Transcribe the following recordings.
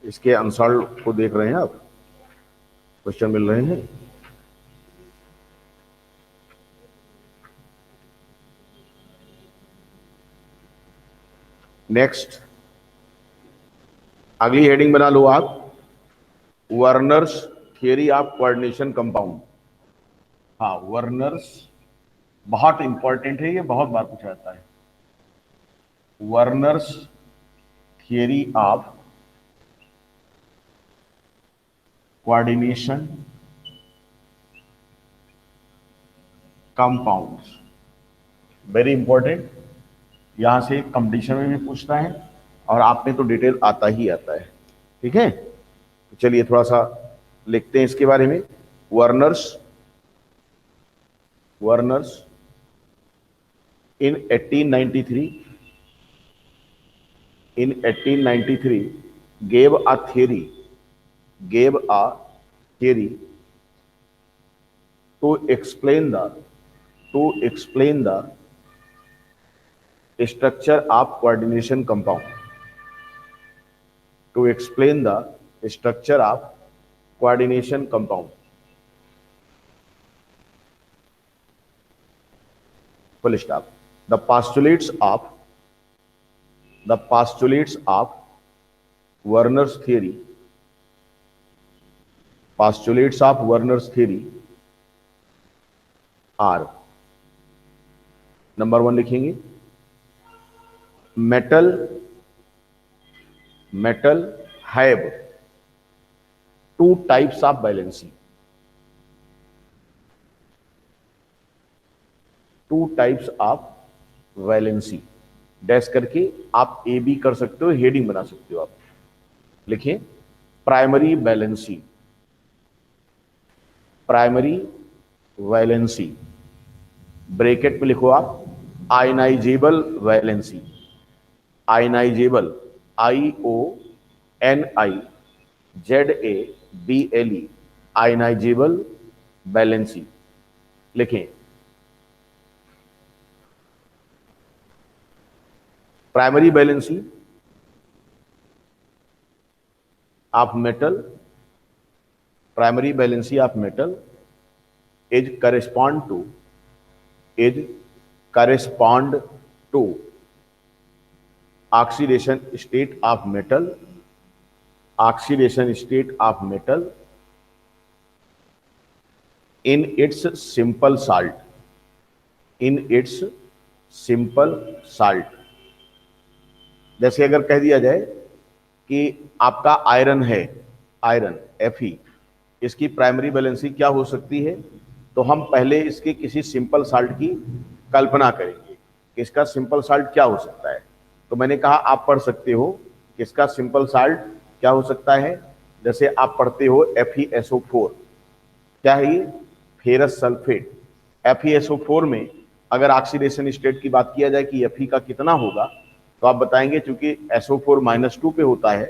इसके आंसर को देख रहे हैं आप, क्वेश्चन मिल रहे हैं। नेक्स्ट अगली हेडिंग बना लो आप, Werner's theory of coordination compound. हाँ, वर्नर्स बहुत इंपॉर्टेंट है, ये बहुत बार पूछा जाता है। Werner's theory of coordination compounds, very important. यहां से कंपटीशन में भी पूछता है और आप में तो डिटेल आता ही आता है। ठीक है, तो चलिए थोड़ा सा लिखते हैं इसके बारे में। Werner's in 1893 gave a theory to explain the structure of coordination compound, to explain the structure of coordination compound, full stop. The postulates of Werner's theory are, number 1 लिखेंगे, metal have 2 types of valency, 2 types of valency, dash करके आप A B कर सकते हो, heading बना सकते हो आप। लिखें प्राइमरी वैलेंसी, ब्रैकेट में लिखो आप ionizable valency, ionizable IONIZABLE, ionizable valency. लिखें primary valency of metal, primary valency of metal is correspond to oxidation state of metal, in its simple salt, जैसे अगर कह दिया जाए कि आपका आयरन है, आयरन Fe, इसकी प्राइमरी वैलेंसी क्या हो सकती है, तो हम पहले इसके किसी सिंपल साल्ट की कल्पना करेंगे कि इसका सिंपल साल्ट क्या हो सकता है। तो मैंने कहा आप पढ़ सकते हो कि इसका सिंपल साल्ट क्या हो सकता है, जैसे आप पढ़ते हो FeSO4, क्या है ये, फेरस सल्फेट। FeSO4 में अगर ऑक्सीडेशन स्टेट की बात किया जाए कि Fe का कितना होगा, तो आप बताएंगे चूंकि SO4 -2 पे होता है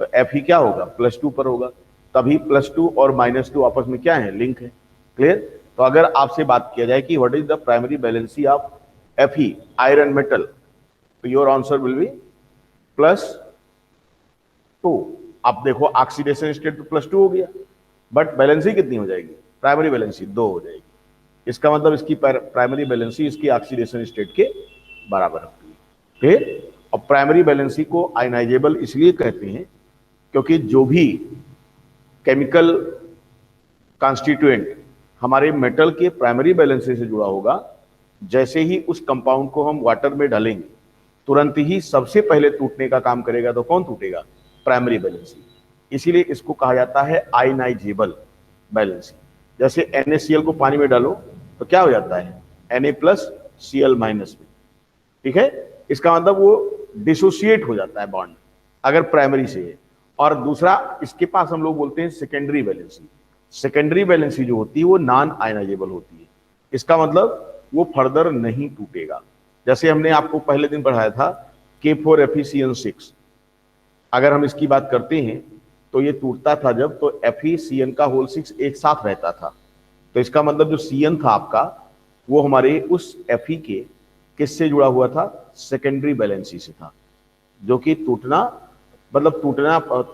तो Fe क्या होगा, +2 पर होगा, तभी +2 और -2 आपस में क्या है, लिंक है। क्लियर। तो अगर आपसे बात किया जाए कि what is the primary valency of Fe iron metal, तो योर आंसर विल बी +2। आप देखो ऑक्सीडेशन स्टेट तो +2 हो गया, बट वैलेंसी कितनी हो जाएगी, प्राइमरी वैलेंसी 2 हो जाएगी। इसका मतलब इसकी प्राइमरी वैलेंसी इसकी ऑक्सीडेशन स्टेट के बराबर होती है। फिर और प्राइमरी वैलेंसी को आयनाइजेबल इसलिए कहते हैं क्योंकि जो भी केमिकल कॉन्स्टिट्यूएंट हमारे मेटल के प्राइमरी वैलेंसी से जुड़ा होगा, जैसे ही उस कंपाउंड को हम वाटर में डालेंगे तुरंत ही सबसे पहले टूटने का काम करेगा, तो कौन टूटेगा, प्राइमरी वैलेंसी। इसीलिए इसको कहा जाता है आयनाइजेबल वैलेंसी। जैसे NaCl को पानी में डालो तो क्या हो जाता है, Na+Cl- में, ठीक है। इसका मतलब वो डिसोसिएट हो जाता है बॉन्ड अगर प्राइमरी से है। और दूसरा इसके पास हम लोग बोलते हैं सेकेंडरी वैलेंसी। सेकेंडरी वैलेंसी जो होती है वो नॉन आयनाइजेबल होती है, इसका मतलब वो फर्दर नहीं टूटेगा। जैसे हमने आपको पहले दिन पढ़ाया था K4FeCN6, अगर हम इसकी बात करते हैं तो ये टूटता था जब तो FeCN का होल 6 एक साथ रहता था। तो इसका मतलब जो CN था आपका वो हमारे उस Fe के किससे जुड़ा हुआ था, सेकेंडरी वैलेंसी से था, जो कि टूटना मतलब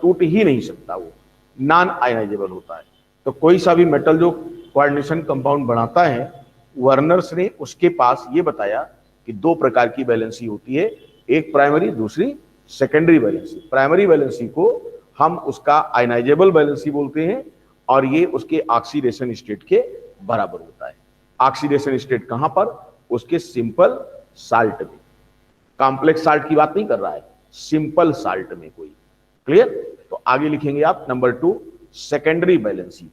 टूट ही नहीं सकता, वो नॉन आयनाइजेबल होता है। तो कोई सा भी मेटल जो कोऑर्डिनेशन कंपाउंड बनाता है, वर्नर्स ने उसके पास ये बताया कि दो प्रकार की वैलेंसी होती है, एक प्राइमरी, दूसरी सेकेंडरी वैलेंसी। प्राइमरी वैलेंसी को हम उसका आयनाइजेबल वैलेंसी बोलते हैं, और ये उसके ऑक्सीडेशन स्टेट के बराबर होता है। ऑक्सीडेशन स्टेट कहां पर? उसके सिंपल साल्ट में। कॉम्प्लेक्स साल्ट की बात नहीं कर रहा है, सिंपल साल्ट में कोई। क्लियर? तो आगे लिखेंगे आप नंबर 2, सेकेंडरी वैलेंसी।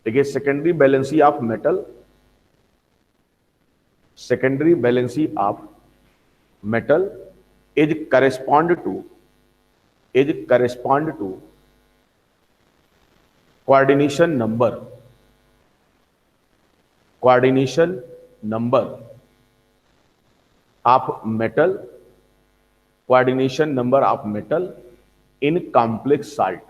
देखिए, secondary valency of metal, secondary valency of metal is correspond to coordination number of metal, coordination number of metal in complex salt,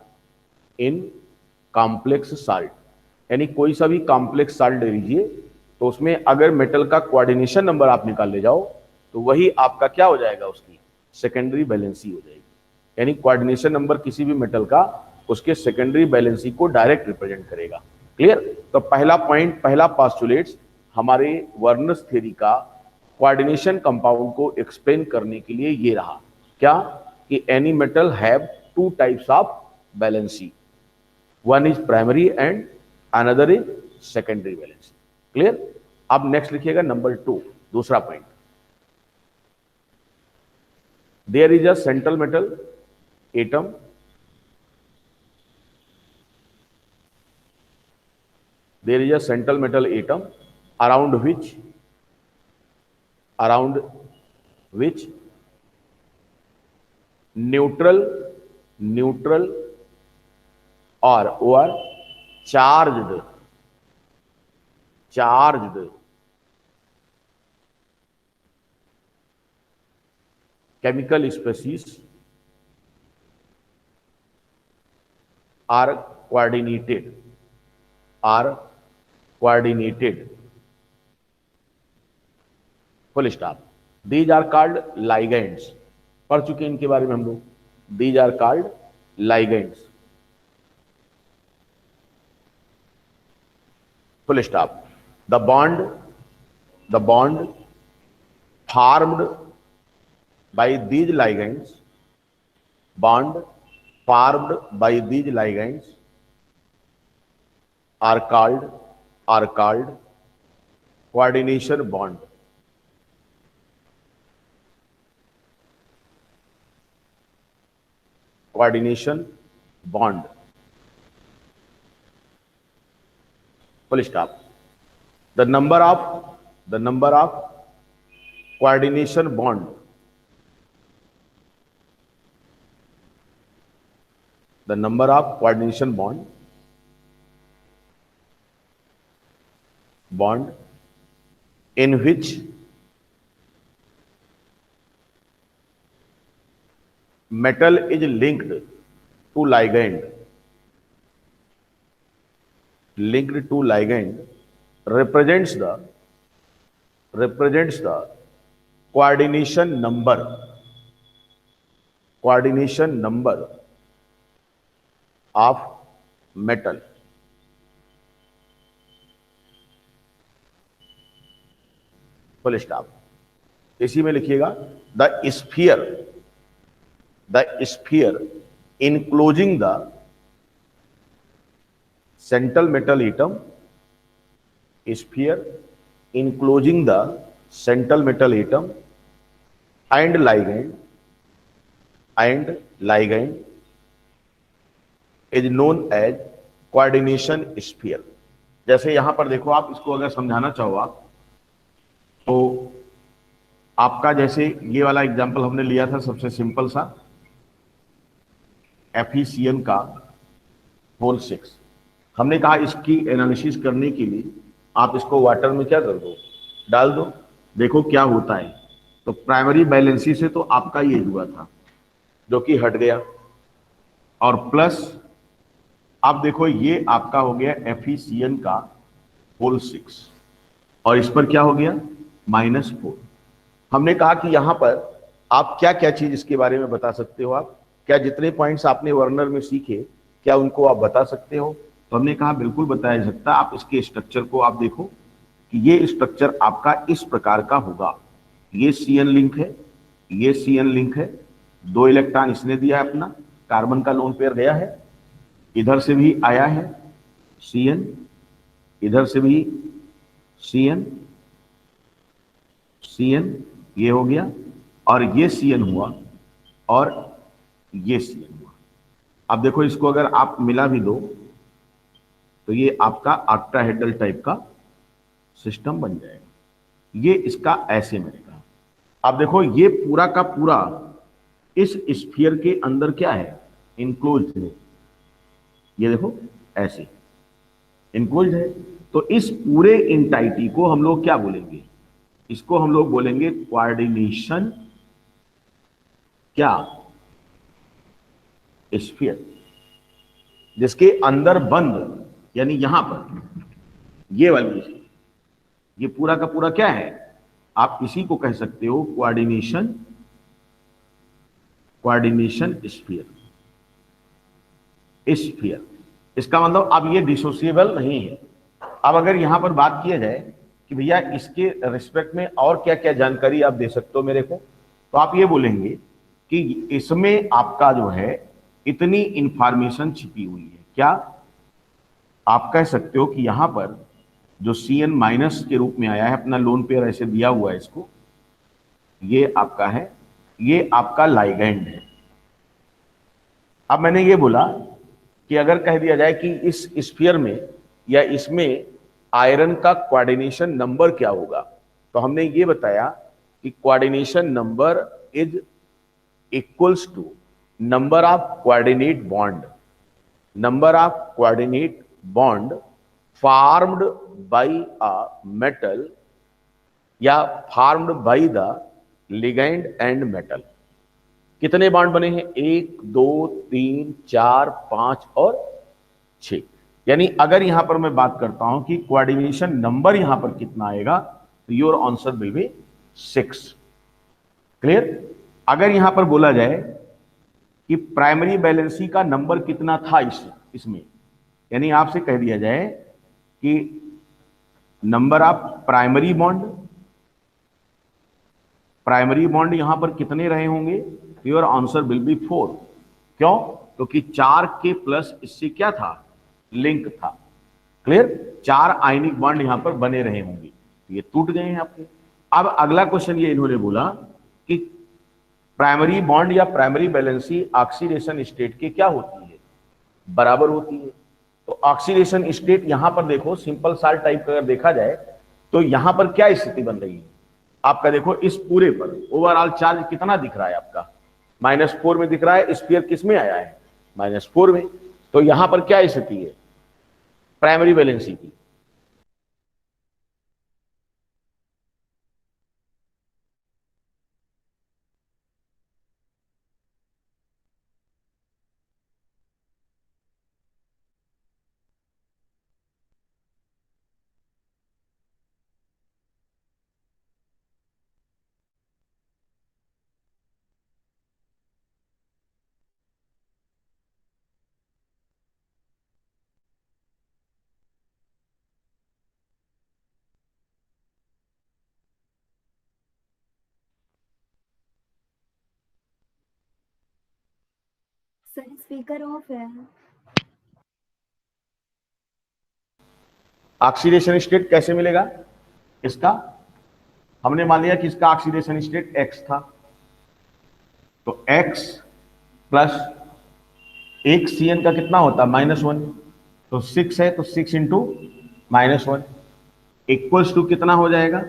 यानी कोई सा भी कॉम्प्लेक्स साल्ट ले लीजिए, तो उसमें अगर मेटल का कोऑर्डिनेशन नंबर आप निकाल ले जाओ, तो वही आपका क्या हो जाएगा? उसकी सेकेंडरी वैलेंसी हो जाएगी। यानी कोऑर्डिनेशन नंबर किसी भी मेटल का उसके सेकेंडरी वैलेंसी को डायरेक्ट रिप्रेजेंट करेगा। क्लियर? तो पहला पॉइंट, पहला पोस्टुलेट्स हमारे वर्नर्स थ्योरी का कोऑर्डिनेशन कंपाउंड को एक्सप्लेन करने के लिए ये रहा, क्या? कि any metal have two types of valency, one is primary and another is secondary valency. Clear? अब नेक्स्ट लिखिएगा नंबर 2, दूसरा point. There is a central metal atom, there is a central metal atom around which neutral or charged chemical species are coordinated full stop. These are called ligands. पढ़ चुके हैं इनके बारे में हम लोग। These are called ligands. Full stop. The bond formed by these ligands are called coordination bond. Full stop. The number of coordination bond, in which metal is linked to ligand represents the coordination number of metal. Full stop. इसी में लिखिएगा the sphere enclosing the central metal atom, and ligand is known as coordination sphere. जैसे यहां पर देखो, आप इसको अगर समझाना चाहो आप, तो आपका जैसे ये वाला एग्जांपल हमने लिया था, सबसे सिंपल सा FeCN का होल 6। हमने कहा इसकी एनालिसिस करने के लिए आप इसको वाटर में क्या कर दो, डाल दो, देखो क्या होता है। तो प्राइमरी वैलेंसी से तो आपका ये हुआ था जो कि हट गया, और प्लस आप देखो ये आपका हो गया FeCN का होल 6। और इस पर क्या हो गया, -4। हमने कहा कि यहां पर आप क्या क्या चीज इसके बारे में बता सकते हो, आप क्या जितने पॉइंट्स आपने वर्नर में सीखे क्या उनको आप बता सकते हो। तो हमने कहा बिल्कुल बताया जा सकता। आप इसके स्ट्रक्चर को आप देखो कि ये स्ट्रक्चर आपका इस प्रकार का होगा। ये CN लिंक है, ये CN लिंक है, 2 इलेक्ट्रॉन इसने दिया है अपना, कार्बन का लोन पेयर गया है, इधर से भी आया है CN, इधर से भी CN, CN, ये हो गया, और ये CN हुआ, और ये CN हुआ। अब देखो इसको अगर आप मिला भी दो तो ये आपका ऑक्टाहेड्रल टाइप का सिस्टम बन जाएगा। ये इसका ऐसे मिलेगा। अब देखो ये पूरा का पूरा इस स्फीयर के अंदर क्या है, इनक्लोज्ड है। ये देखो ऐसे इनक्लोज्ड है। तो इस पूरे इंटाइटी को हम लोग क्या बोलेंगे, इसको हम लोग बोलेंगे कोऑर्डिनेशन क्या, स्फीयर। जिसके अंदर बंद यानी यहां पर ये वाली, ये पूरा का पूरा क्या है, आप इसी को कह सकते हो कोऑर्डिनेशन, कोऑर्डिनेशन स्फीयर। स्फीयर इसका मतलब अब ये डिसोसिएबल नहीं है। अब अगर यहां पर बात किया जाए कि भैया इसके रिस्पेक्ट में और क्या क्या जानकारी आप दे सकते हो मेरे को, तो आप ये बोलेंगे कि इसमें आपका जो है इतनी इंफॉर्मेशन छिपी हुई है। क्या आप कह सकते हो कि यहां पर जो CN माइनस के रूप में आया है, अपना लोन पेयर ऐसे दिया हुआ है इसको, ये आपका है, ये आपका लाइगैंड है। अब मैंने ये बोला कि अगर कह दिया जाए कि इस स्फीयर में या इसमें आयरन का कोऑर्डिनेशन नंबर क्या होगा, तो हमने ये बताया कि coordination number is equals to number of coordinate bond, number of coordinate bond formed by a metal या formed by the ligand and metal. कितने बॉन्ड बने हैं, 1 2 3 4 5 और 6। यानी अगर यहां पर मैं बात करता हूं कि कोऑर्डिनेशन नंबर यहां पर कितना आएगा, तो your answer will be 6। Clear. अगर यहां पर बोला जाए कि प्राइमरी वैलेंसी का नंबर कितना था इसमें, यानी आपसे कह दिया जाए कि number of primary bond, primary bond यहां पर कितने रहे होंगे, योर आंसर विल बी 4। क्यों, क्योंकि 4 के प्लस इससे क्या था, लिंक था। क्लियर, 4 आयनिक बॉन्ड यहां पर बने रहे होंगे, ये टूट गए हैं आपके। अब अगला क्वेश्चन ये इन्होंने बोला कि प्राइमरी बॉन्ड या प्राइमरी वैलेंसी ऑक्सीडेशन स्टेट के क्या होती है, बराबर होती है। तो ऑक्सीडेशन स्टेट यहां पर देखो सिंपल साल्ट टाइप का अगर देखा जाए तो यहां पर क्या स्थिति बन रही है आपका, देखो इस पूरे पर ओवरऑल चार्ज कितना दिख रहा है आपका, -4 में दिख रहा है। स्फीयर किस में आया है, -4 में। तो यहां पर क्या स्थिति है प्राइमरी वैलेंसी की, सर स्पीकर ऑफ है। ऑक्सीडेशन स्टेट कैसे मिलेगा इसका, हमने मान लिया कि इसका ऑक्सीडेशन स्टेट X था, तो X प्लस एक CN का कितना होता है, -1, तो 6 है, तो 6 इंटू -1 इक्वल्स टू कितना हो जाएगा,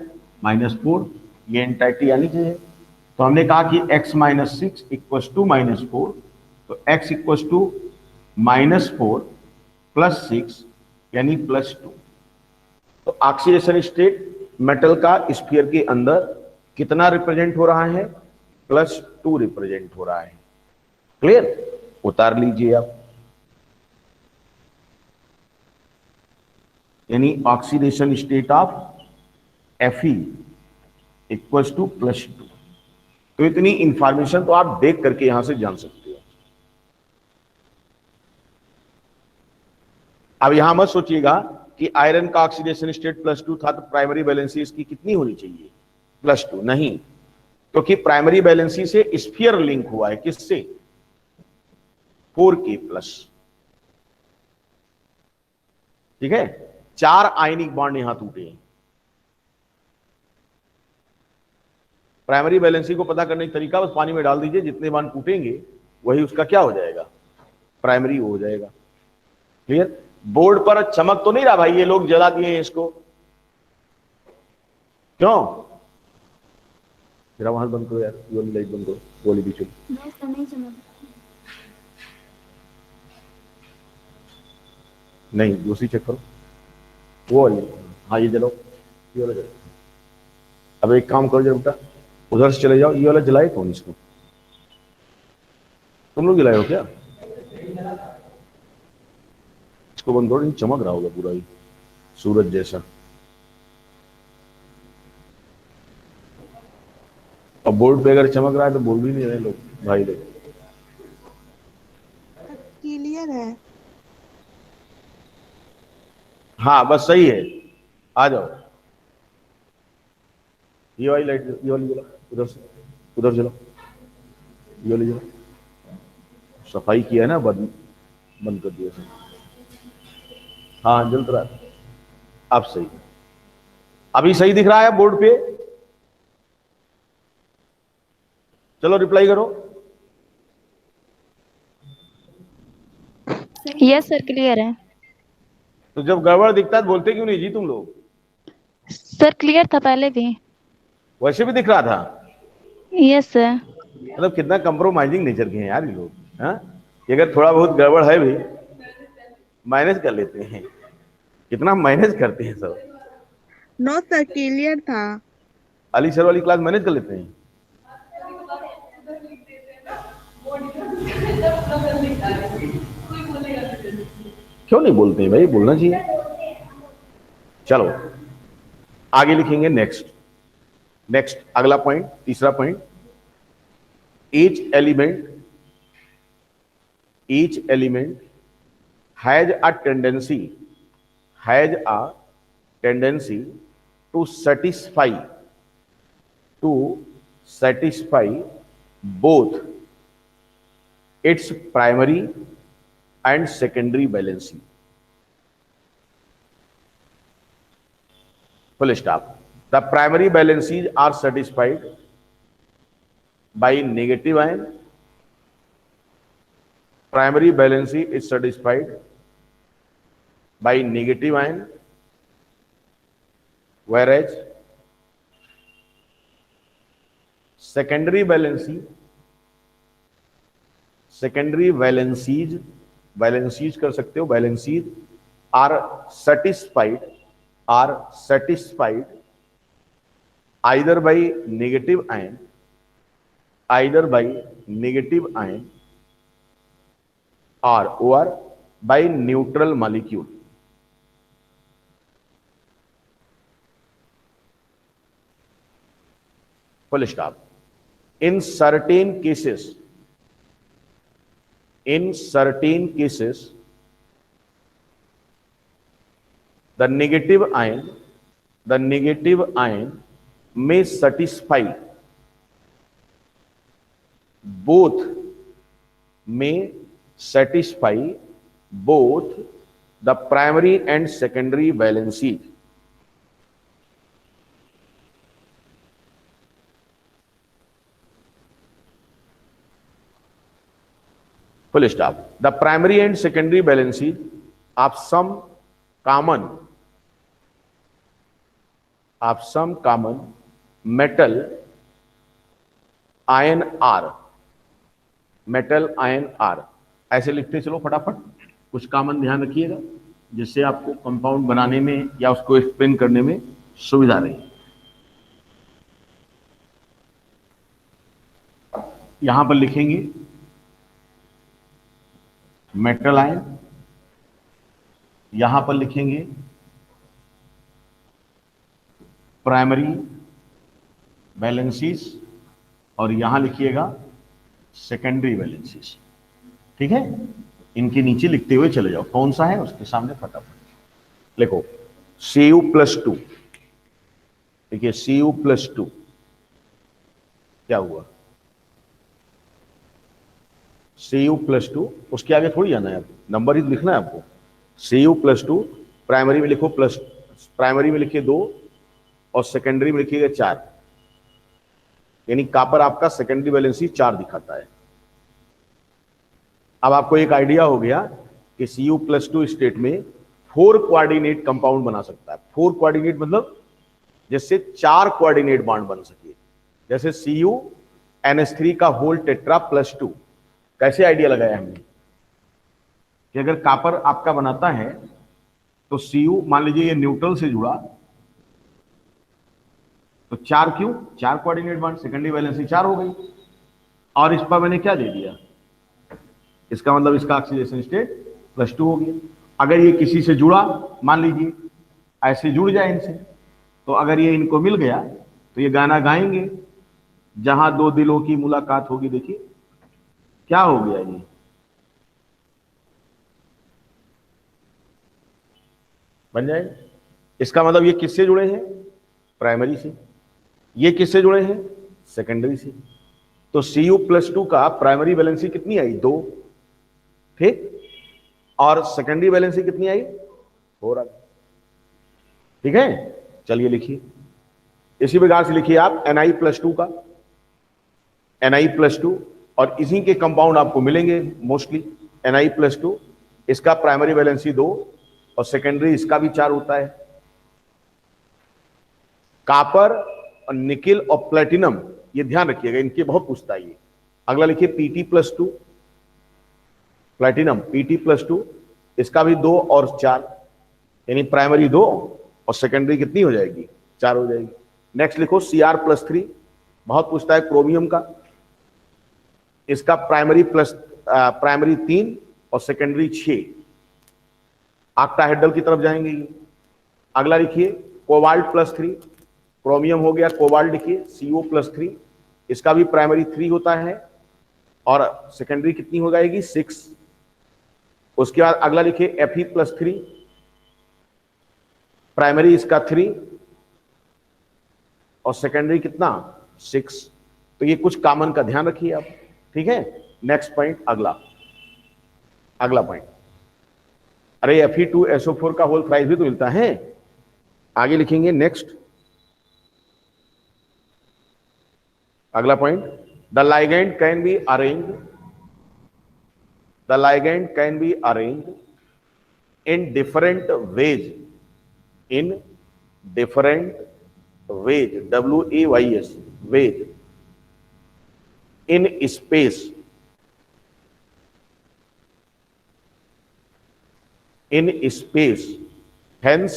-4। ये एंटाइटी आनी चाहिए। तो हमने कहा कि x माइनस 6 इक्वल्स टू -4, तो x इक्वल्स टू -4 प्लस 6 यानी +2। तो ऑक्सीडेशन स्टेट मेटल का स्फीयर के अंदर कितना रिप्रेजेंट हो रहा है, +2 रिप्रेजेंट हो रहा है। क्लियर, उतार लीजिए आप। यानी oxidation state of Fe equals to +2। तो इतनी इंफॉर्मेशन तो आप देख करके यहां से जान सकते हो। अब यहां मत सोचिएगा कि आयरन का ऑक्सीडेशन स्टेट +2 था तो प्राइमरी वैलेंसी इसकी कितनी होनी चाहिए, +2 नहीं, क्योंकि प्राइमरी वैलेंसी से स्फीयर लिंक हुआ है, किससे, 4k+। ठीक है, 4 आयनिक बॉन्ड यहां टूटे हैं। प्राइमरी वैलेंसी को पता करने का तरीका बस पानी में डाल दीजिए, जितने बॉन्ड टूटेंगे वही उसका क्या हो जाएगा, प्राइमरी हो जाएगा। क्लियर। बोर्ड पर चमक तो नहीं रहा भाई, ये लोग जला दिए हैं इसको, क्यों, जरा वहां बंद करो यार, ये वाली लाइट बंद करो, वो वाली पीछे नहीं, दूसरी चेक करो, वो वाली, हाँ ये जलाओ, ये वाला जलाओ। अब एक काम करो जरा बेटा, उधर से चले जाओ, ये वाला जलाए कौन इसको, तुम लोग जलाए हो क्या, इसको बंद करो, चमक रहा होगा पूरा ही सूरज जैसा। अब बोर्ड पे अगर चमक रहा है तो बोल भी नहीं रहे लोग, भाई लोग। क्लियर है। हाँ बस सही है, आ जाओ। ये वाली लाइट, ये वाली जलाओ, उधर से, उधर जलाओ, ये वाली जलाओ। सफाई किया है ना, बंद बंद कर दिया सब। हाँ जल रहा है, अब सही, अभी सही दिख रहा है बोर्ड पे। चलो रिप्लाई करो। यस सर क्लियर है। तो जब गड़बड़ दिखता है तो बोलते क्यों नहीं जी तुम लोग, सर क्लियर था पहले भी। वैसे भी दिख रहा था। Yes sir. मतलब कितना कंप्रोमाइजिंग नेचर के हैं यार ये लोग। हाँ, कि अगर थोड़ा बहुत गड़बड़ है भी मैनेज कर लेते हैं, कितना मैनेज करते हैं सब। नो सर क्लियर था। अली सर वाली क्लास मैनेज कर लेते हैं। क्यों नहीं बोलते हैं भाई, बोलना चाहिए। चलो आगे लिखेंगे, नेक्स्ट नेक्स्ट अगला पॉइंट, तीसरा point, each element has a tendency to satisfy both its primary and secondary valency. Full stop. The primary valencies are satisfied by negative ion. Primary valency is satisfied by negative ion, whereas secondary valencies कर सकते हो, valencies are satisfied either by negative ion or by neutral molecule. Full stop. In certain cases, the negative ion may satisfy both the primary and secondary valency. Full stop. The primary and secondary valency of some common metal ion R, ऐसे लिखते चलो फटाफट, कुछ common ध्यान रखिएगा जिससे आपको compound बनाने में या उसको एक्सप्लेन करने में सुविधा रहे। यहां पर लिखेंगे मेटल आयन, यहां पर लिखेंगे प्राइमरी वैलेंसीज और यहां लिखिएगा सेकेंडरी वैलेंसीज। ठीक है, इनके नीचे लिखते हुए चले जाओ, कौन सा है उसके सामने फटाफट लिखो। Cu+2, देखिए Cu+2 क्या हुआ, Cu+2, उसके आगे थोड़ी जाना है, नंबर ही लिखना है आपको। Cu+2 प्राइमरी में लिखो प्लस, प्राइमरी में लिखिए 2 और सेकेंडरी में लिखिएगा 4, यानी कॉपर आपका सेकेंडरी वैलेंसी 4 दिखाता है। अब आपको एक आइडिया हो गया कि Cu+2 स्टेट में 4 कोऑर्डिनेट कंपाउंड बना सकता है। 4 कोऑर्डिनेट मतलब जिससे 4 कोऑर्डिनेट बॉन्ड बन सके, जैसे CuNH3 का होल टेट्रा +2। कैसे आइडिया लगाया हमने कि अगर कॉपर आपका बनाता है तो Cu, मान लीजिए ये न्यूट्रल से जुड़ा, तो 4 क्यों, 4 कोऑर्डिनेट बॉन्ड, सेकेंडरी वैलेंसी 4 हो गई। और इस पर मैंने क्या दे दिया, इसका मतलब इसका ऑक्सीडेशन स्टेट +2 हो गया। अगर ये किसी से जुड़ा, मान लीजिए ऐसे जुड़ जाए इनसे, तो अगर ये इनको मिल गया तो ये गाना गाएंगे, जहां दो दिलों की मुलाकात होगी। देखिए क्या हो गया, ये बन जाएगा। इसका मतलब ये किससे जुड़े हैं, प्राइमरी से। ये किससे जुड़े हैं, सेकेंडरी से। तो Cu+2 का प्राइमरी वैलेंसी कितनी आई, 2, ठीक, और सेकेंडरी वैलेंसी कितनी आई, 4 आ गई। ठीक है, चलिए लिखिए, इसी प्रकार से लिखिए आप Ni+2 का, Ni+2, और इसी के कंपाउंड आपको मिलेंगे मोस्टली। Ni+2, इसका प्राइमरी वैलेंसी 2 और सेकेंडरी इसका भी 4 होता है। कॉपर और निकिल और प्लेटिनम, ये ध्यान रखिएगा, इनके बहुत पूछता है ये। अगला लिखिए Pt+2, प्लेटिनम Pt+2, इसका भी 2 और 4, यानी प्राइमरी 2 और सेकेंडरी कितनी हो जाएगी, 4 हो जाएगी। नेक्स्ट लिखो Cr+3, बहुत पूछता है क्रोमियम का, इसका प्राइमरी 3 और सेकेंडरी 6, ऑक्टाहेड्रल की तरफ जाएंगे ये। अगला लिखिए कोबाल्ट+3, क्रोमियम हो गया, कोबाल्ट लिखिए Co+3, इसका भी प्राइमरी 3 होता है और सेकेंडरी कितनी हो जाएगी, 6। उसके बाद अगला लिखिए Fe+3, प्राइमरी इसका 3 और सेकेंडरी कितना, 6। तो ये कुछ कॉमन का ध्यान रखिए आप, ठीक है। नेक्स्ट पॉइंट, अगला पॉइंट, अरे Fe2SO4 का होल प्राइस भी तो मिलता है। आगे लिखेंगे नेक्स्ट, अगला point, the ligand can be arranged, the ligand can be arranged in different ways, in different ways, WAYS, ways, in space, in space, hence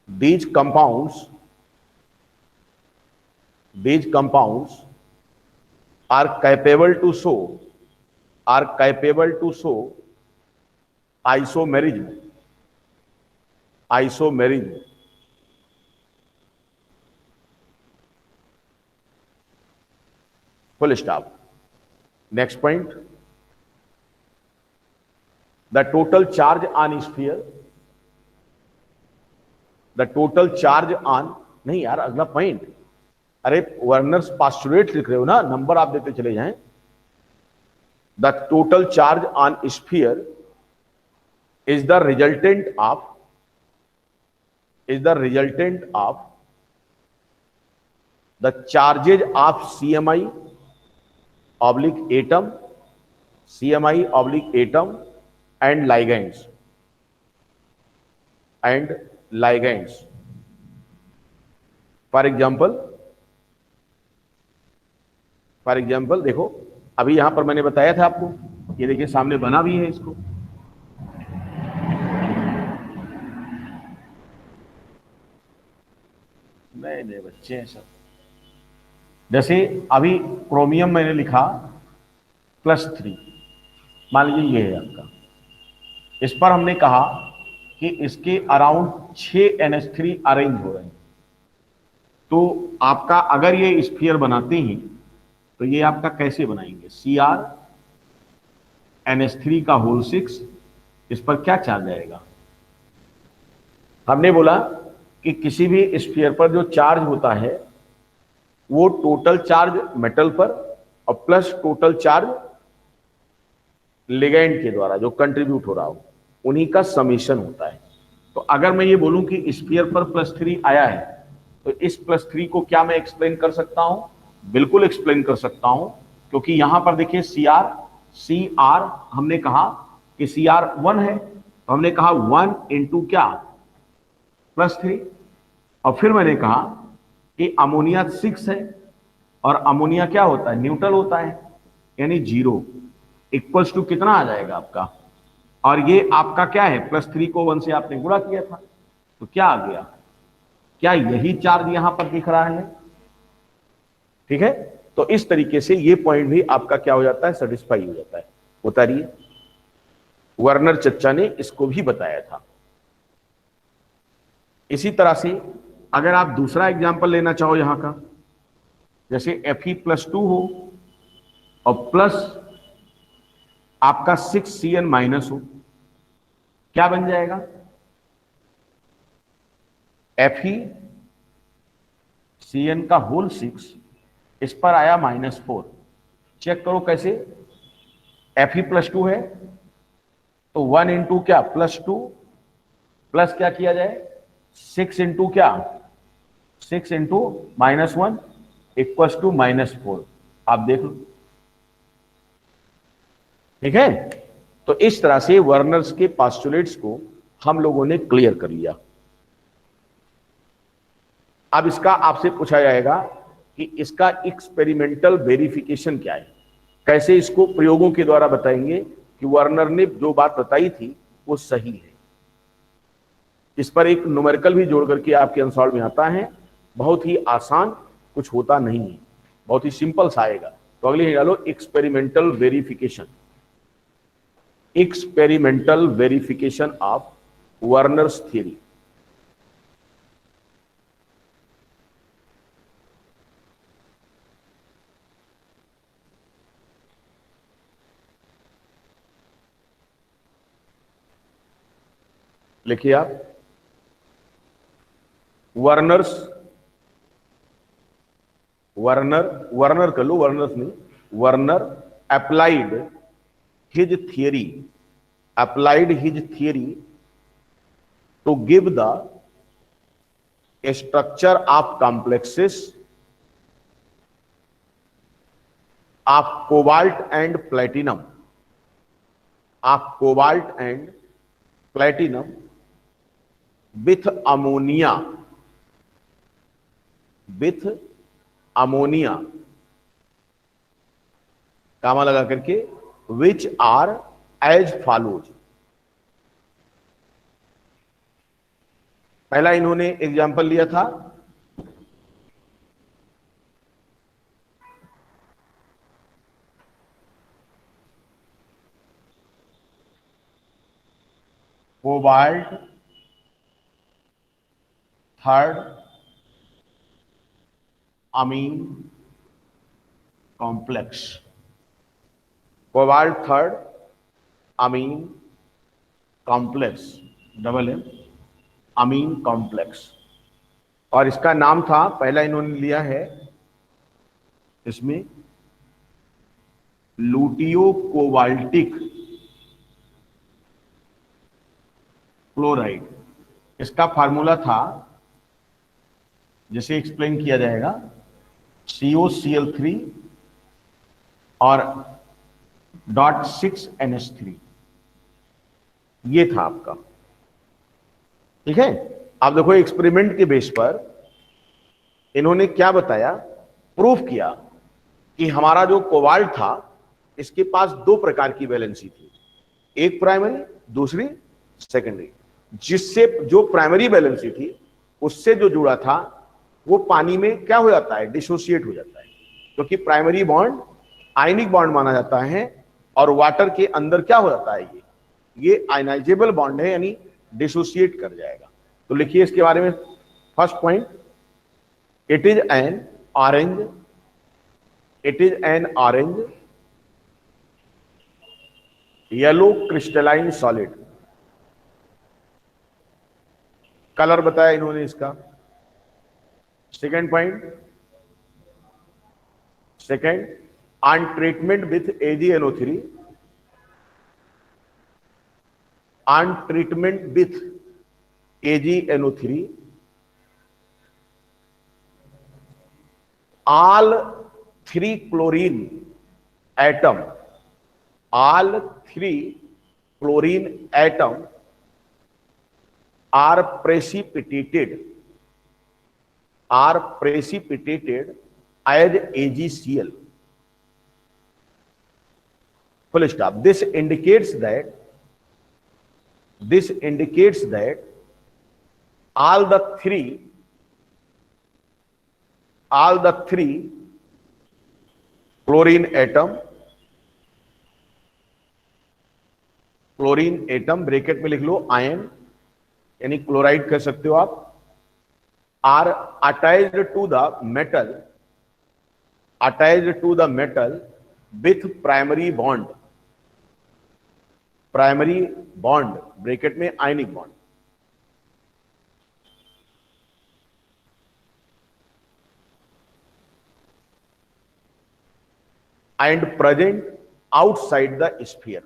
these compounds are capable to show isomerism, full stop. Next point, the total charge on sphere, the total charge on, नहीं यार अगला point, अरे Werner's पास्चुलेट लिख रहे हो ना, number आप देते चले जाएं। The total charge on sphere is the resultant of the charges of CMI/atom and ligands. For example देखो, अभी यहां पर मैंने बताया था आपको, ये देखिए सामने बना भी है इसको, नए बच्चे हैं सब। जैसे अभी क्रोमियम मैंने लिखा +3, मान लीजिए ये है आपका, इस पर हमने कहा कि इसके अराउंड 6 NH3 अरेंज हो रहे हैं, तो आपका अगर ये स्फीयर बनाते हैं तो ये आपका कैसे बनाएंगे, CrNH3 का होल 6, इस पर क्या चार्ज आएगा। हमने बोला कि किसी भी स्फीयर पर जो चार्ज होता है वो टोटल चार्ज मेटल पर और प्लस टोटल चार्ज लिगेंड के द्वारा जो कंट्रीब्यूट हो रहा हो, उन्हीं का समीशन होता है। तो अगर मैं ये बोलूं कि स्फीयर पर +3 आया है तो इस +3 को क्या मैं एक्सप्लेन कर सकता हूं, बिल्कुल एक्सप्लेन कर सकता हूं, क्योंकि यहां पर देखिए CR हमने कहा कि CR 1 है, तो हमने कहा 1 इंटू क्या +3, और फिर मैंने कहा कि अमोनिया 6 है और अमोनिया क्या होता है, न्यूट्रल होता है, यानी 0 इक्वल्स टू कितना आ जाएगा आपका, और ये आपका क्या है, +3 को 1 से आपने गुणा किया था, तो क्या आ गया, क्या यही चार्ज यहां पर दिख रहा है। ठीक है, तो इस तरीके से ये पॉइंट भी आपका क्या हो जाता है, सेटिस्फाई हो जाता है। उतारिए, वर्नर चच्चा ने इसको भी बताया था। इसी तरह से अगर आप दूसरा एग्जांपल लेना चाहो यहां का, जैसे Fe+2 हो और प्लस आपका 6Cn- हो, क्या बन जाएगा, FeCN का होल 6, इस पर आया -4। चेक करो कैसे, Fe+2 है तो 1 इंटू क्या +2 प्लस क्या किया जाए 6 इंटू क्या 6 इंटू -1 इक्वल्स टू -4। आप देख लो, ठीक है। तो इस तरह से वर्नर्स के पास्टुलेट्स को हम लोगों ने क्लियर कर लिया। अब इसका आपसे पूछा जाएगा कि इसका एक्सपेरिमेंटल वेरिफिकेशन क्या है, कैसे इसको प्रयोगों के द्वारा बताएंगे कि वर्नर ने जो बात बताई थी वो सही है। इस पर एक न्यूमेरिकल भी जोड़ करके आपके आंसर में आता है, बहुत ही आसान, कुछ होता नहीं है, बहुत ही सिंपल सा आएगा। तो अगले डालो experimental verification, experimental verification of Werner's theory. लिखिए आप, वर्नर्स, वर्नर कर लो, वर्नर्स नहीं, Werner applied his theory, applied his theory to give the structure of complexes of cobalt and platinum, of cobalt and platinum with ammonia, with ammonia comma लगा करके, which are as follows. पहला इन्होंने example लिया था cobalt third amine complex, cobalt third amine complex, double M amine complex, और इसका नाम था, पहला इन्होंने लिया है इसमें लूटियो कोबाल्टिक क्लोराइड। इसका फार्मूला था, जैसे एक्सप्लेन किया जाएगा, COCl3 और .6NH3, ये था आपका। ठीक है, आप देखो एक्सपेरिमेंट के बेस पर इन्होंने क्या बताया, प्रूफ किया कि हमारा जो कोबाल्ट था इसके पास दो प्रकार की वैलेंसी थी, एक प्राइमरी दूसरी सेकेंडरी, जिससे जो प्राइमरी वैलेंसी थी उससे जो जुड़ा था वो पानी में क्या हो जाता है, डिसोसिएट हो जाता है, क्योंकि प्राइमरी बॉन्ड आयनिक बॉन्ड माना जाता है और वाटर के अंदर क्या हो जाता है, ये आयनाइजेबल बॉन्ड है, यानी डिसोसिएट कर जाएगा। तो लिखिए इसके बारे में, first point, It is an orange. It is an orange yellow crystalline solid. Colour बताया इन्होंने इसका. Second point, second, on treatment with AgNO3, on treatment with AgNO3, all three chlorine atom, all three chlorine atom are precipitated as AgCl. Full stop. This indicates that all the three chlorine atom bracket में लिख लो ion, यानी chloride कह सकते हो आप, are attached to the metal with primary bond bracket में ionic bond. and present outside the sphere.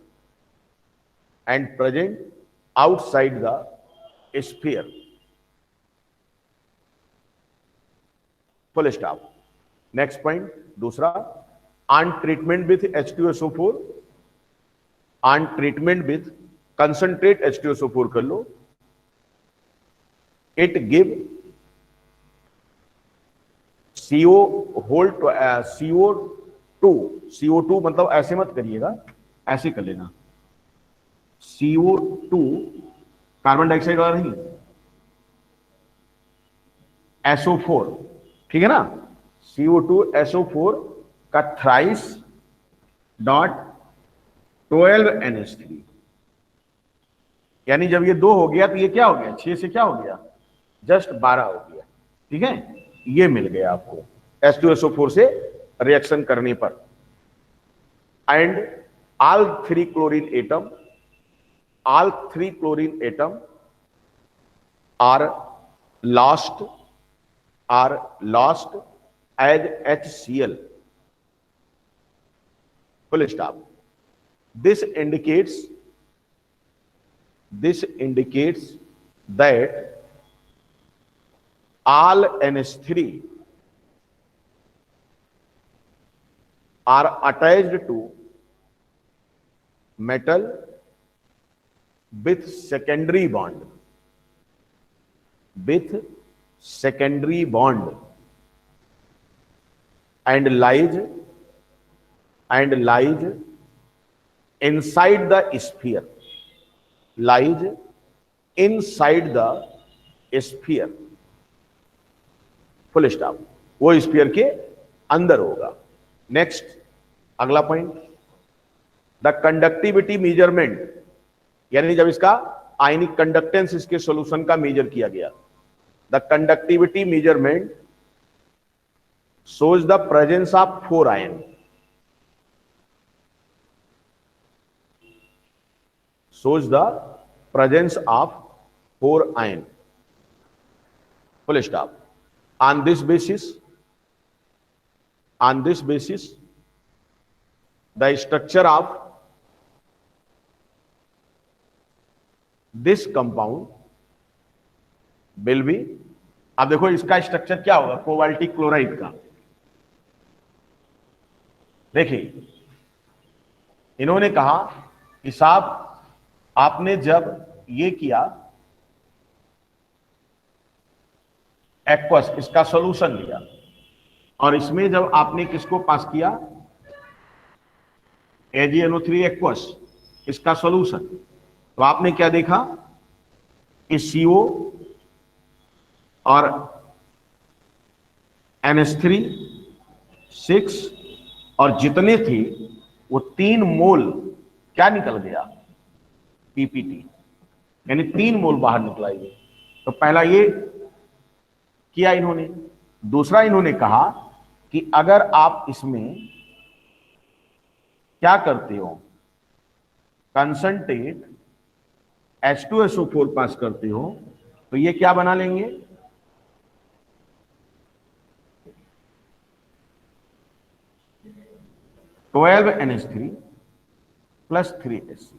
Full stop. Next point, दूसरा, on treatment with H2SO4, on treatment with concentrate H2SO4 कर लो, it give CO2 मतलब ऐसे मत करिएगा, ऐसे कर लेना, CO2 कार्बन डाइऑक्साइड वाला नहीं, SO4, ठीक है ना, CO2 SO4 का थ्राइस डॉट 12 NH3, यानी जब ये 2 हो गया तो ये क्या हो गया, 6 से क्या हो गया, जस्ट 12 हो गया. ठीक है, ये मिल गया आपको H2SO4 से रिएक्शन करने पर. And all three chlorine atom are lost as HCl. Full stop. This indicates that all NH3 are attached to metal with secondary bond and lies inside the sphere, full stop. वो sphere के अंदर होगा. Next, अगला point, the conductivity measurement, यानी जब इसका ionic conductance इसके solution का मेजर किया गया, the conductivity measurement shows the presence of 4 ion. Full stop. On this basis, the structure of this compound will be, अब देखो इसका स्ट्रक्चर क्या होगा, कोबाल्टिक क्लोराइड का. देखिए, इन्होंने कहा कि साहब आपने जब ये किया एक्वस, इसका सॉल्यूशन लिया, और इसमें जब आपने किसको पास किया, AgNO3 एक्वस, इसका सॉल्यूशन, तो आपने क्या देखा कि CO और NH3 6 और जितने थे वो 3 मोल क्या निकल गया, PPT, यानी 3 मोल बाहर निकला. ये तो पहला ये किया इन्होंने, दूसरा इन्होंने कहा कि अगर आप इसमें क्या करते हो, कंसंट्रेट H2SO4 पास करते हो, तो ये क्या बना लेंगे, NH3 प्लस 3HCl।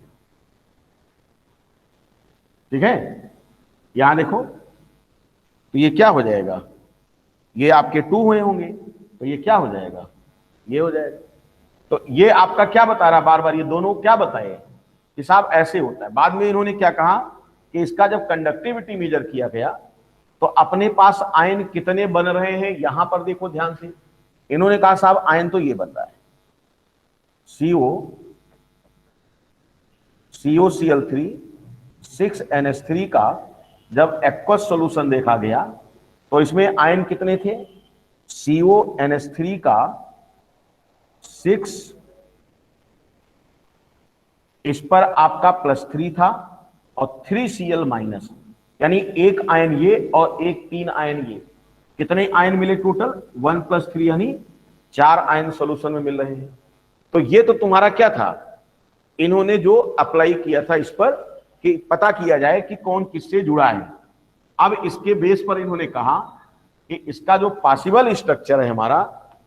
ठीक है, यहां देखो, तो ये क्या हो जाएगा, ये आपके 2 हुए होंगे, तो ये क्या हो जाएगा, ये हो जाएगा। तो ये आपका क्या बता रहा, बार बार ये दोनों क्या बताए कि साहब ऐसे होता है। बाद में इन्होंने क्या कहा कि इसका जब कंडक्टिविटी मेजर किया गया तो अपने पास आयन कितने बन रहे हैं, यहां पर देखो ध्यान से। इन्होंने कहा साहब आयन तो ये बन रहा है, COCl3 6NH3 का जब एक्वस सॉल्यूशन देखा गया तो इसमें आयन कितने थे, CONH3 का 6, इस पर आपका +3 था और 3Cl माइनस, यानी एक आयन ये और एक 3 आयन ये, कितने आयन मिले टोटल, 1 + 3 यानी 4 आयन सॉल्यूशन में मिल रहे हैं। तो ये तो तुम्हारा क्या था, इन्होंने जो अप्लाई किया था इस पर कि पता किया जाए कि कौन किससे जुड़ा है। अब इसके बेस पर इन्होंने कहा कि इसका जो पॉसिबल स्ट्रक्चर है हमारा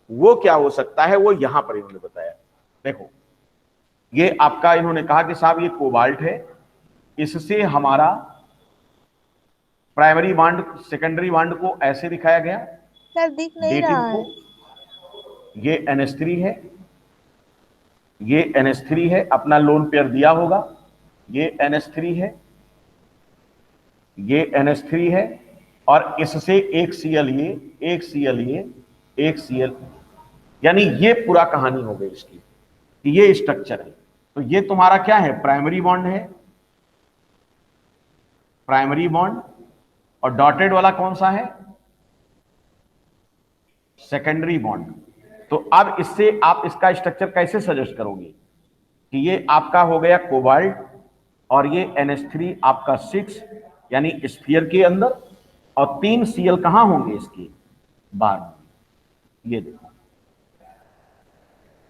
वो क्या हो सकता है, वो यहां पर इन्होंने बताया। देखो ये आपका इन्होंने कहा कि साहब ये कोबाल्ट है, इससे हमारा प्राइमरी बॉन्ड सेकेंडरी बॉन्ड को ऐसे दिखाया गया, सर दिख नहीं डेटिव रहा है। को, ये NH3 है, ये NH3 है, अपना लोन पेयर दिया होगा, ये NH3 है, ये NH3 है, और इससे एक Cl ये, एक Cl ये, एक Cl, यानी ये पूरा कहानी हो गई इसकी कि ये स्ट्रक्चर है। तो ये तुम्हारा क्या है, प्राइमरी बॉन्ड है, प्राइमरी बॉन्ड, और डॉटेड वाला कौन सा है, सेकेंडरी बॉन्ड। तो अब इससे आप इसका स्ट्रक्चर कैसे सजेस्ट करोगे कि ये आपका हो गया कोबाल्ट और ये NH3 आपका 6 यानी स्फीयर के अंदर, और 3 Cl कहां होंगे इसके बाहर में, ये देखो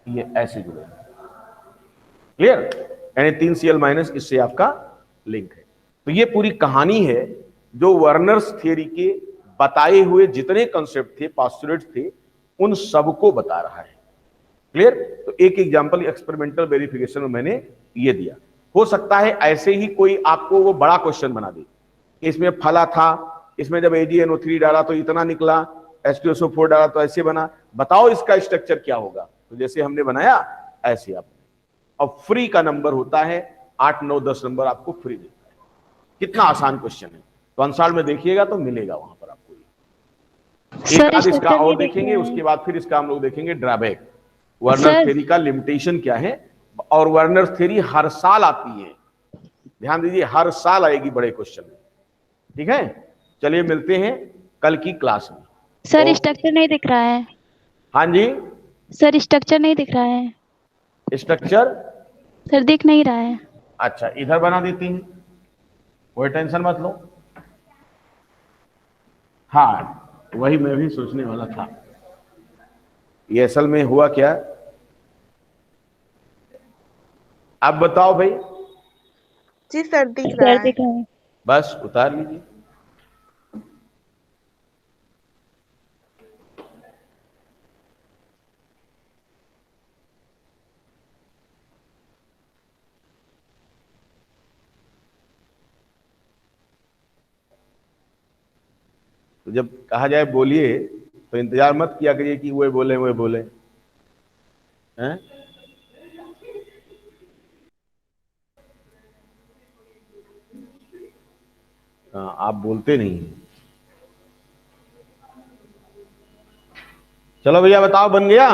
ये ऐसे जुड़े, क्लियर, यानी 3 Cl माइनस इससे आपका लिंक है। तो ये पूरी कहानी है जो वर्नर्स थियरी के बताए हुए जितने कंसेप्ट थे, पॉस्टुलेट्स थे, उन सबको बता रहा है, क्लियर। तो एक एग्जांपल एक्सपेरिमेंटल वेरिफिकेशन में मैंने ये दिया। हो सकता है ऐसे ही कोई आपको वो बड़ा क्वेश्चन बना दे, इसमें फला था, इसमें जब AgNO3 डाला तो इतना निकला, H2SO4 डाला तो ऐसे बना, बताओ इसका स्ट्रक्चर क्या होगा। तो जैसे हमने बनाया ऐसे आप, और फ्री का नंबर होता है 8, 9, 10 नंबर आपको फ्री देता है। कितना आसान क्वेश्चन है, तो अंसार में देखिएगा तो मिलेगा वहां पर आपको। एक आध इसका और देखेंगे, उसके बाद फिर इसका हम लोग देखेंगे ड्रॉबैक, वर्नर थ्योरी का लिमिटेशन क्या है। और वर्नर थ्योरी हर साल आती है, ध्यान दीजिए, हर साल आएगी बड़े क्वेश्चन में, ठीक है। चलिए मिलते हैं कल की क्लास में। सर स्ट्रक्चर नहीं दिख रहा है। हाँ जी सर स्ट्रक्चर नहीं दिख रहा है। स्ट्रक्चर सर दिख नहीं रहा है। अच्छा इधर बना देती हैं, कोई टेंशन मत लो। हाँ वही मैं भी सोचने वाला था, ये असल में हुआ क्या। अब बताओ भाई। जी सर दिख रहा है। दिख रहा है। बस उतार लीजिए। तो जब कहा जाए बोलिए तो इंतजार मत किया करिए कि वो बोले हैं। हाँ आप बोलते नहीं हैं। चलो भैया बताओ बन गया।